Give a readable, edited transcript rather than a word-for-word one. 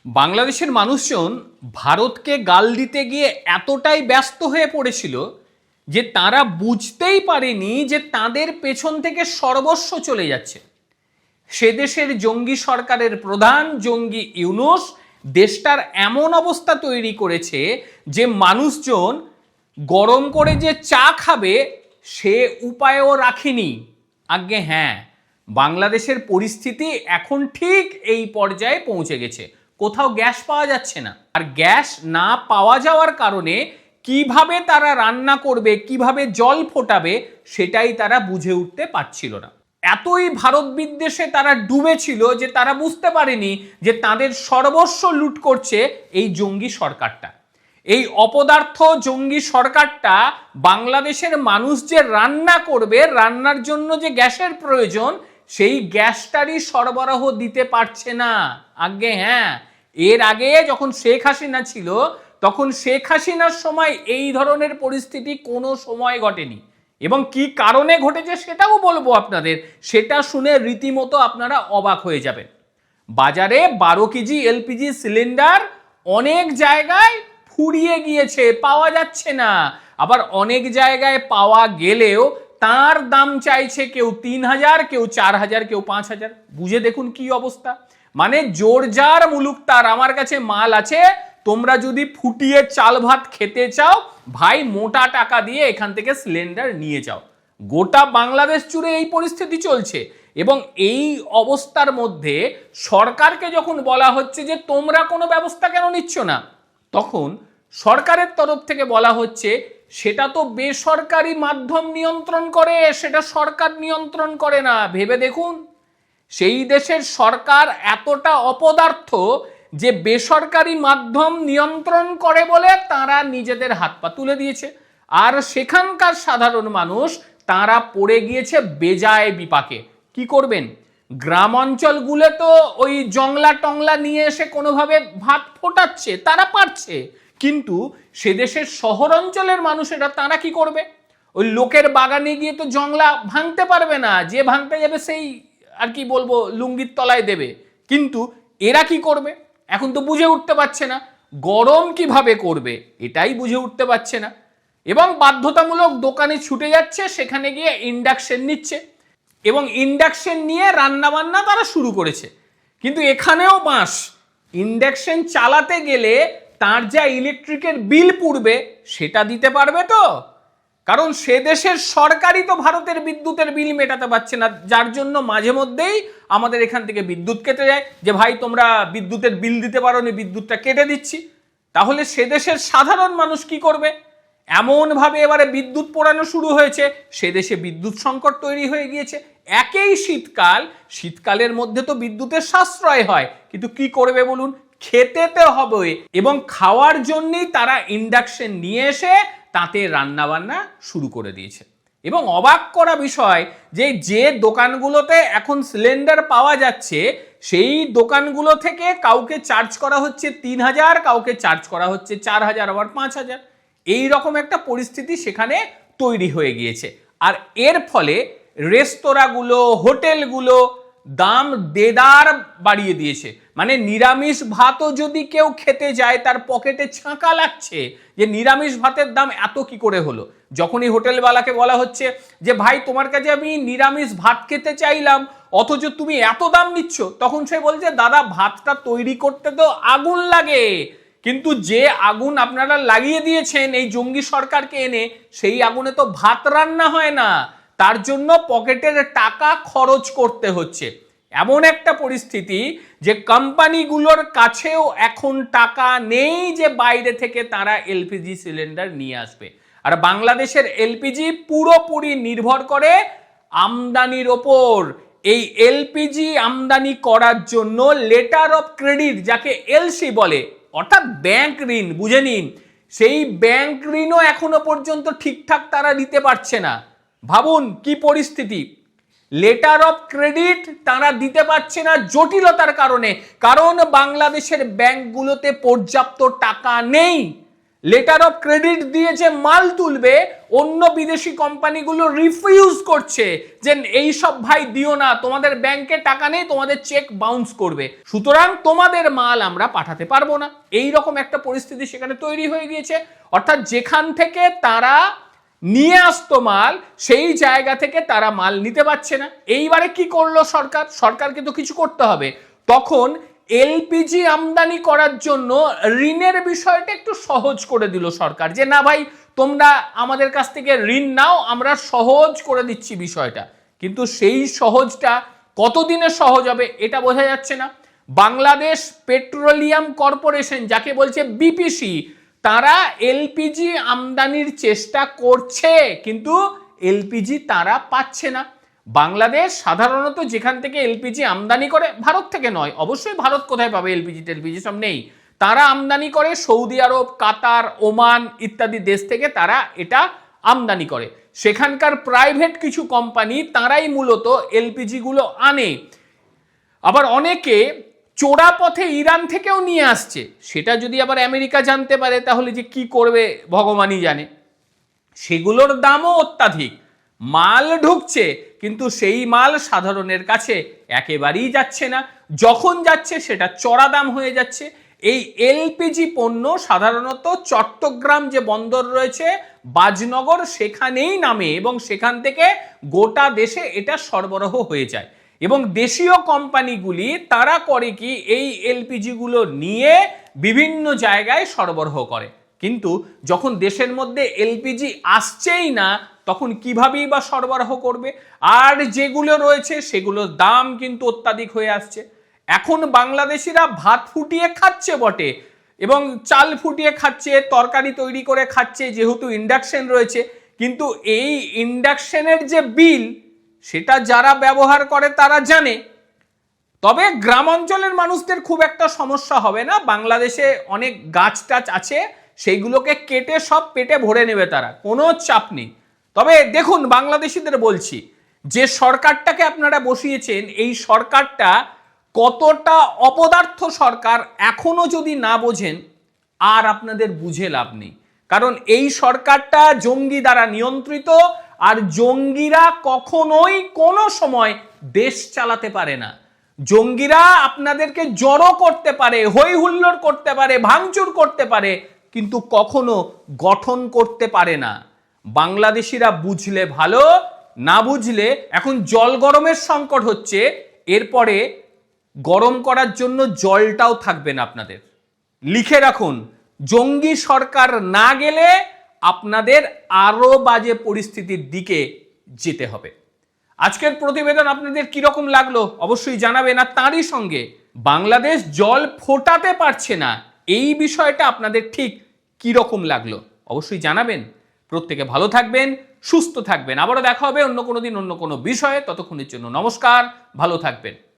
বাংলাদেশের মানুষজন ভারতকে গাল দিতে গিয়ে এতটাই ব্যস্ত হয়ে পড়েছিল যে তারা বুঝতেই পারেনি যে তাদের পেছন থেকে সর্বস্ব চলে যাচ্ছে। সে দেশের জঙ্গি সরকারের প্রধান জঙ্গি ইউনূস দেশটার এমন অবস্থা তৈরি করেছে যে মানুষজন গরম করে যে চা খাবে সে উপায়ও রাখেনি। আজ্ঞে হ্যাঁ, বাংলাদেশের পরিস্থিতি এখন ঠিক এই পর্যায়ে পৌঁছে গেছে। কোথাও গ্যাস পাওয়া যাচ্ছে না, আর গ্যাস না পাওয়া যাওয়ার কারণে কিভাবে তারা রান্না করবে, কিভাবে জল ফোটাবে সেটাই তারা বুঝে উঠতে পারছিল না। এতই ভারত বিদ্বেষে তারা ডুবেছিল যে তারা বুঝতে পারেনি যে তাদের সর্বস্ব লুট করছে এই জঙ্গি সরকারটা। এই অপদার্থ জঙ্গি সরকারটা বাংলাদেশের মানুষ যে রান্না করবে, রান্নার জন্য যে গ্যাসের প্রয়োজন, সেই গ্যাসটারই সরবরাহ দিতে পারছে না। আগে হ্যাঁ, এর আগে যখন শেখ হাসিনা ছিল তখন শেখ হাসিনার সময় এই ধরনের পরিস্থিতি কোনো সময় ঘটেনি, এবং কি কারণে ঘটেছে সেটাও বলবো আপনাদের। সেটা শুনে রীতিমতো আপনারা অবাক হয়ে যাবেন। বাজারে 12 কেজি এলপিজি সিলিন্ডার অনেক জায়গায় ফুরিয়ে গিয়েছে, পাওয়া যাচ্ছে না। আবার অনেক জায়গায় পাওয়া গেলেও তার দাম চাইছে কেউ 3000, কেউ 4000, কেউ 5000। বুঝে দেখুন কি অবস্থা। মানে জোর যার মুলুক তার, আমার কাছে মাল আছে, তোমরা যদি ফুটিয়ে চাল ভাত খেতে চাও ভাই মোটা টাকা দিয়ে এখান থেকে সিলিন্ডার নিয়ে যাও। গোটা বাংলাদেশ জুড়ে এই পরিস্থিতি চলছে। এবং এই অবস্থার মধ্যে সরকারকে যখন বলা হচ্ছে যে তোমরা কোনো ব্যবস্থা কেন নিচ্ছ না, তখন সরকারের তরফ থেকে বলা হচ্ছে সেটা তো বেসরকারি মাধ্যম নিয়ন্ত্রণ করে, সেটা সরকার নিয়ন্ত্রণ করে না। ভেবে দেখুন, সেই দেশের সরকার এতটা অপদার্থ যে বেসরকারি মাধ্যম নিয়ন্ত্রণ করে বলে তারা নিজেদের হাত পা তুলে দিয়েছে। আর সেখানকার সাধারণ মানুষ তারা পড়ে গিয়েছে বেজায় বিপাকে। কি করবেন? গ্রাম অঞ্চলগুলো তো ওই জংলা টংলা নিয়ে এসে কোনোভাবে ভাত ফোটাচ্ছে, তারা পারছে, কিন্তু সে দেশের শহর অঞ্চলের মানুষেরা তারা কি করবে? ওই লোকের বাগানে গিয়ে তো জংলা ভাঙতে পারবে না, যে ভাঙতে যাবে সেই আর কি বলবো লুঙ্গির তলায় দেবে। কিন্তু এরা কি করবে এখন তো বুঝে উঠতে পারছে না। গরম কিভাবে করবে এটাই বুঝে উঠতে পারছে না, এবং বাধ্যতামূলক দোকানে ছুটে যাচ্ছে, সেখানে গিয়ে ইন্ডাকশন নিচ্ছে এবং ইন্ডাকশন নিয়ে রান্না বান্না তারা শুরু করেছে। কিন্তু এখানেও বাঁশ, ইন্ডাকশন চালাতে গেলে তার যা ইলেকট্রিকের বিল পড়বে সেটা দিতে পারবে তো? কারণ সে দেশের সরকারই তো ভারতের বিদ্যুতের বিল মেটাতে পারছে না, যার জন্য মাঝে মধ্যেই আমাদের এখান থেকে বিদ্যুৎ কেটে যায় যে ভাই তোমরা বিদ্যুতের বিল দিতে পারো নি, বিদ্যুৎটা কেটে দিচ্ছি। তাহলে সে দেশের সাধারণ মানুষ কি করবে? এমনভাবে এবারে বিদ্যুৎ পোড়ানো শুরু হয়েছে, সে দেশে বিদ্যুৎ সংকট তৈরি হয়ে গিয়েছে। একেই শীতকাল, শীতকালের মধ্যে তো বিদ্যুতের সাশ্রয় হয়, কিন্তু কি করবে বলুন? খেতে তো হবে, এবং খাওয়ার জন্যই তারা ইন্ডাকশন নিয়ে এসে তাতে রান্না বান্না শুরু করে দিয়েছে। এবং অবাক করা বিষয় যে দোকানগুলোতে এখন সিলিন্ডার পাওয়া যাচ্ছে সেই দোকানগুলো থেকে কাউকে চার্জ করা হচ্ছে 3000, কাউকে চার্জ করা হচ্ছে 4000, আবার 5000। এই রকম একটা পরিস্থিতি সেখানে তৈরি হয়ে গিয়েছে। আর এর ফলে রেস্তোরাঁগুলো, হোটেলগুলো দাম দেদার বাড়িয়ে দিয়েছে। মানে নিরামিষ ভাতও যদি কেউ খেতে যায় তার পকেটে ছাঁকা লাগছে যে নিরামিষ ভাতের দাম এত কি করে হলো। যখনই হোটেলওয়ালাকে বলা হচ্ছে যে ভাই তোমার কাছে আমি নিরামিষ ভাত খেতে চাইলাম অথচ তুমি এত দাম নিচ্ছ, তখন সে বলছে দাদা ভাতটা তৈরি করতে তো আগুন লাগে, কিন্তু যে আগুন আপনারা লাগিয়ে দিয়েছেন এই জঙ্গি সরকারকে এনে, সেই আগুনে তো ভাত রান্না হয় না, তার জন্য পকেটের টাকা খরচ করতে হচ্ছে। এমন একটা পরিস্থিতি যে কোম্পানিগুলোর কাছেও এখন টাকা নেই যে বাইরে থেকে তারা এলপিজি সিলিন্ডার নিয়ে আসবে। আর বাংলাদেশের এলপিজি পুরোপুরি নির্ভর করে আমদানির ওপর। এই এলপিজি আমদানি করার জন্য লেটার অফ ক্রেডিট, যাকে এলসি বলে, অর্থাৎ ব্যাংক ঋণ, বুঝে নিন, সেই ব্যাংক ঋণও এখনো পর্যন্ত ঠিকঠাক তারা দিতে পারছে না। ভাবুন কি পরিস্থিতি। লেটার অফ ক্রেডিট তারা দিতে পারছে না জটিলতার কারণে, কারণ বাংলাদেশের ব্যাংকগুলোতে পর্যাপ্ত টাকা নেই। লেটার অফ ক্রেডিট দিয়ে যে মাল তুলবে, অন্য বিদেশি কোম্পানিগুলো রিফিউজ করছে যে এই সব ভাই দিও না, তোমাদের ব্যাংকে টাকা নেই, তোমাদের চেক বাউন্স করবে, সুতরাং তোমাদের মাল আমরা পাঠাতে পারবো না। এই রকম একটা পরিস্থিতি সেখানে তৈরি হয়ে গিয়েছে। অর্থাৎ যেখান থেকে তারা নিয়ে আসতো মাল, সেই জায়গা থেকে তারা মাল নিতে পারছে না। এইবারে কি করলো সরকার? সরকারকে তো কিছু করতে হবে। তখন এলপিজি আমদানি করার জন্য ঋণের বিষয়টা একটু সহজ করে দিল সরকার, যে না ভাই তোমরা আমাদের কাছ থেকে ঋণ নাও, আমরা সহজ করে দিচ্ছি বিষয়টা। কিন্তু সেই সহজটা কতদিনে সহজ হবে এটা বোঝা যাচ্ছে না। বাংলাদেশ পেট্রোলিয়াম কর্পোরেশন, যাকে বলছে বিপিসি, তারা এলপিজি আমদানির চেষ্টা করছে, কিন্তু এলপিজি তারা পাচ্ছে না। বাংলাদেশ সাধারণত যেখান থেকে এলপিজি আমদানি করে, ভারত থেকে নয় অবশ্যই, ভারত কোথায় পাবে এলপিজি টেলপিজি, সব নেই। তারা আমদানি করে সৌদি আরব, কাতার, ওমান ইত্যাদি দেশ থেকে তারা এটা আমদানি করে। সেখানকার প্রাইভেট কিছু কোম্পানি তারাই মূলত এলপিজি গুলো আনে। আবার অনেকে চোরা পথে ইরান থেকেও নিয়ে আসছে, সেটা যদি আবার আমেরিকা জানতে পারে তাহলে যে কি করবে ভগবানই জানে। সেগুলোর দামও অত্যাধিক, মাল ঢুকছে কিন্তু সেই মাল সাধারণের কাছে একেবারেই যাচ্ছে না, যখন যাচ্ছে সেটা চড়া দাম হয়ে যাচ্ছে। এই এলপিজি পণ্য সাধারণত চট্টগ্রাম যে বন্দর রয়েছে, বাজনগর, সেখানেই নামে এবং সেখান থেকে গোটা দেশে এটা সরবরাহ হয়ে যায়। এবং দেশীয় কোম্পানিগুলি তারা করে কি, এই এলপিজি গুলো নিয়ে বিভিন্ন জায়গায় সরবরাহ করে। কিন্তু যখন দেশের মধ্যে এলপিজি আসছেই না, তখন কিভাবেই বা সরবরাহ করবে? আর যেগুলো রয়েছে সেগুলোর দাম কিন্তু অত্যাধিক হয়ে আসছে। এখন বাংলাদেশিরা ভাত ফুটিয়ে খাচ্ছে বটে, এবং চাল ফুটিয়ে খাচ্ছে, তরকারি তৈরি করে খাচ্ছে, যেহেতু ইন্ডাকশন রয়েছে, কিন্তু এই ইন্ডাকশনের যে বিল, সেটা যারা ব্যবহার করে তারা জানে। তবে গ্রাম অঞ্চলের মানুষদের খুব একটা সমস্যা হবে না, বাংলাদেশে অনেক গাছ টাছ আছে, সেইগুলোকে কেটে সব পেটে ভরে নেবে তারা, কোনো চাপ নেই। তবে দেখুন, বাংলাদেশিদের বলছি, যে সরকারটাকে আপনারা বসিয়েছেন, এই সরকারটা কতটা অপদার্থ সরকার এখনো যদি না বোঝেন, আর আপনাদের বুঝে লাভ নেই। কারণ এই সরকারটা জঙ্গি দ্বারা নিয়ন্ত্রিত, আর জঙ্গিরা কখনোই কোনো সময় দেশ চালাতে পারে না। জঙ্গিরা আপনাদেরকে জড়ো করতে পারে, হই হুল্লোড় করতে পারে, ভাঙচুর করতে পারে, কিন্তু কখনো গঠন করতে পারে না। বাংলাদেশিরা বুঝলে ভালো, না বুঝলে, এখন জল গরমের সংকট হচ্ছে, এরপরে গরম করার জন্য জলটাও থাকবে না আপনাদের। লিখে রাখুন, জঙ্গি সরকার না গেলে আপনাদের আরো বাজে পরিস্থিতির দিকে যেতে হবে। আজকের প্রতিবেদন আপনাদের কিরকম লাগলো অবশ্যই জানাবেন। আর তারই সঙ্গে বাংলাদেশ জল ফোটাতে পারছে না, এই বিষয়টা আপনাদের ঠিক কিরকম লাগলো অবশ্যই জানাবেন। প্রত্যেকে ভালো থাকবেন, সুস্থ থাকবেন। আবারও দেখা হবে অন্য কোনো দিন অন্য কোনো বিষয়ে। ততক্ষণের জন্য নমস্কার, ভালো থাকবেন।